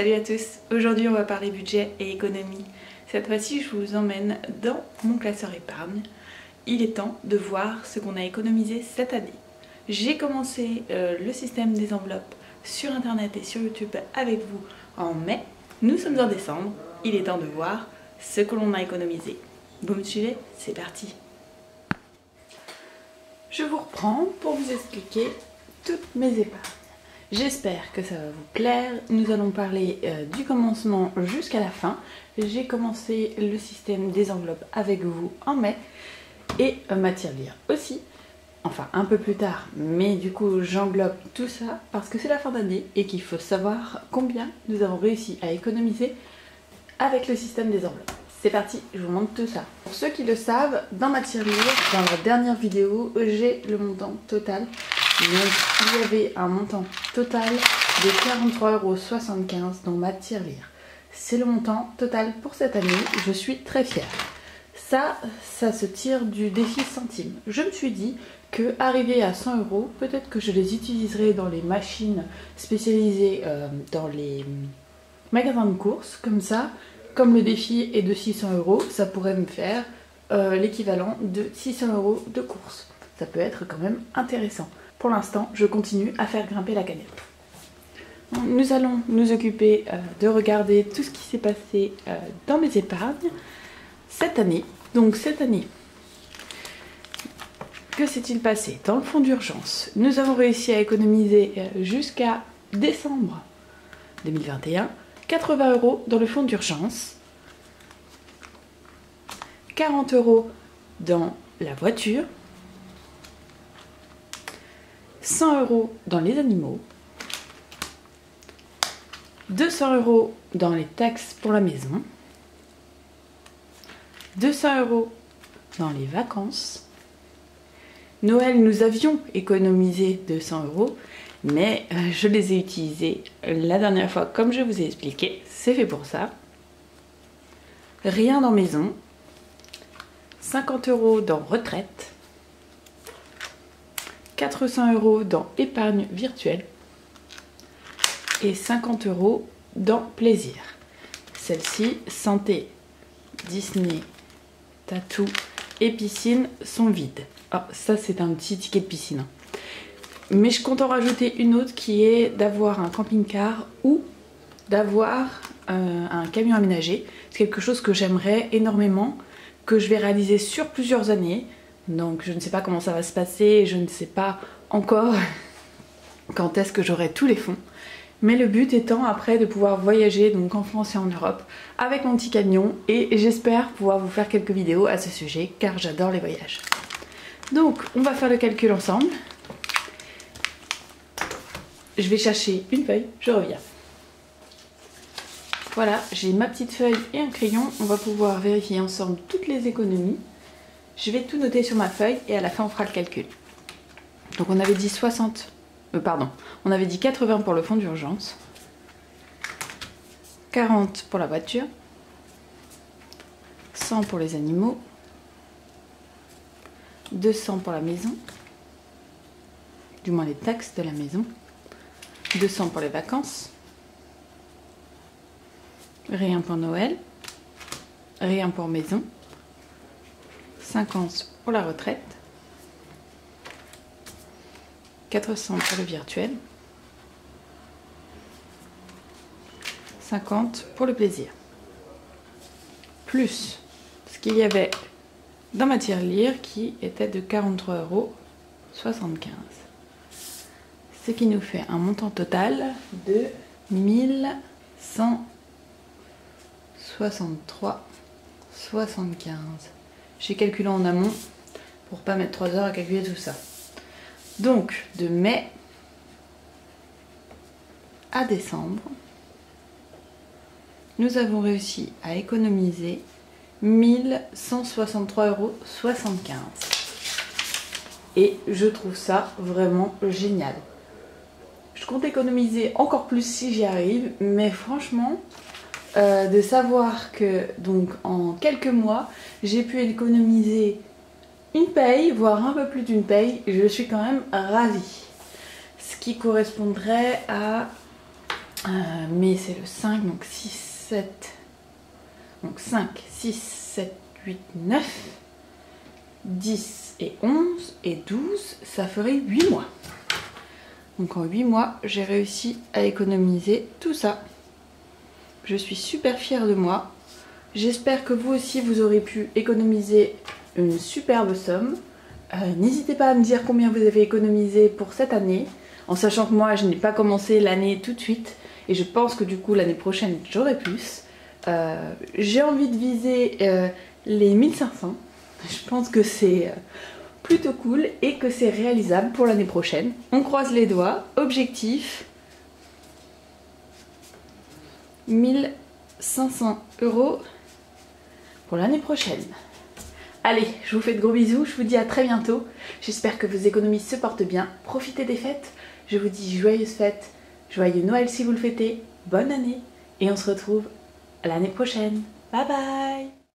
Salut à tous, aujourd'hui on va parler budget et économie. Cette fois-ci je vous emmène dans mon classeur épargne. Il est temps de voir ce qu'on a économisé cette année. J'ai commencé le système des enveloppes sur internet et sur YouTube avec vous en mai. Nous sommes en décembre, il est temps de voir ce que l'on a économisé. Vous me suivez? C'est parti. Je vous reprends pour vous expliquer toutes mes épargnes. J'espère que ça va vous plaire. Nous allons parler du commencement jusqu'à la fin. J'ai commencé le système des enveloppes avec vous en mai et ma tirelire aussi. Enfin un peu plus tard, mais du coup j'englobe tout ça parce que c'est la fin d'année et qu'il faut savoir combien nous avons réussi à économiser avec le système des enveloppes. C'est parti, je vous montre tout ça. Pour ceux qui le savent, dans ma tirelire, dans la dernière vidéo, j'ai le montant total. Donc il y avait un montant total de 43,75 € dans ma tirelire. C'est le montant total pour cette année, je suis très fière. Ça se tire du défi centime. Je me suis dit que arrivé à 100 €, peut-être que je les utiliserai dans les machines spécialisées dans les magasins de courses. Comme ça, comme le défi est de 600 €, ça pourrait me faire l'équivalent de 600 € de courses. Ça peut être quand même intéressant. Pour l'instant, je continue à faire grimper la cagnotte. Nous allons nous occuper de regarder tout ce qui s'est passé dans mes épargnes cette année. Donc cette année, que s'est-il passé? Dans le fonds d'urgence, nous avons réussi à économiser jusqu'à décembre 2021 80 € dans le fonds d'urgence, 40 € dans la voiture, 100 € dans les animaux, 200 € dans les taxes pour la maison, 200 € dans les vacances. Noël, nous avions économisé 200 €, mais je les ai utilisés la dernière fois comme je vous ai expliqué, c'est fait pour ça. Rien dans maison, 50 € dans retraite, 400 € dans épargne virtuelle et 50 € dans plaisir. Celle-ci, santé, Disney, tatou et piscine sont vides. Ah, ça c'est un petit ticket de piscine. Mais je compte en rajouter une autre qui est d'avoir un camping-car ou d'avoir un camion aménagé. C'est quelque chose que j'aimerais énormément, que je vais réaliser sur plusieurs années. Donc je ne sais pas comment ça va se passer, je ne sais pas encore quand est-ce que j'aurai tous les fonds. Mais le but étant après de pouvoir voyager donc en France et en Europe avec mon petit camion, et j'espère pouvoir vous faire quelques vidéos à ce sujet car j'adore les voyages. Donc on va faire le calcul ensemble. Je vais chercher une feuille, je reviens. Voilà, j'ai ma petite feuille et un crayon, on va pouvoir vérifier ensemble toutes les économies. Je vais tout noter sur ma feuille et à la fin on fera le calcul. Donc on avait dit 80 pour le fonds d'urgence, 40 pour la voiture, 100 pour les animaux, 200 pour la maison, du moins les taxes de la maison, 200 pour les vacances, rien pour Noël, rien pour maison, 50 pour la retraite, 400 pour le virtuel, 50 pour le plaisir, plus ce qu'il y avait dans ma tirelire qui était de 43,75 €. Ce qui nous fait un montant total de 1163,75 €. J'ai calculé en amont pour pas mettre 3 heures à calculer tout ça. Donc de mai à décembre, nous avons réussi à économiser 1163,75 €. Et je trouve ça vraiment génial. Je compte économiser encore plus si j'y arrive, mais franchement, de savoir que donc en quelques mois, j'ai pu économiser une paye, voire un peu plus d'une paye, je suis quand même ravie. Ce qui correspondrait à mais c'est le 5, donc 6, 7, donc 5, 6, 7, 8, 9, 10 et 11 et 12, ça ferait 8 mois. Donc en 8 mois, j'ai réussi à économiser tout ça. Je suis super fière de moi. J'espère que vous aussi, vous aurez pu économiser une superbe somme. N'hésitez pas à me dire combien vous avez économisé pour cette année, en sachant que moi, je n'ai pas commencé l'année tout de suite. Et je pense que du coup, l'année prochaine, j'aurai plus. J'ai envie de viser les 1500. Je pense que c'est plutôt cool et que c'est réalisable pour l'année prochaine. On croise les doigts. Objectif 1500 € pour l'année prochaine. Allez, je vous fais de gros bisous, je vous dis à très bientôt. J'espère que vos économies se portent bien. Profitez des fêtes. Je vous dis joyeuses fêtes, joyeux Noël si vous le fêtez, bonne année et on se retrouve l'année prochaine. Bye bye.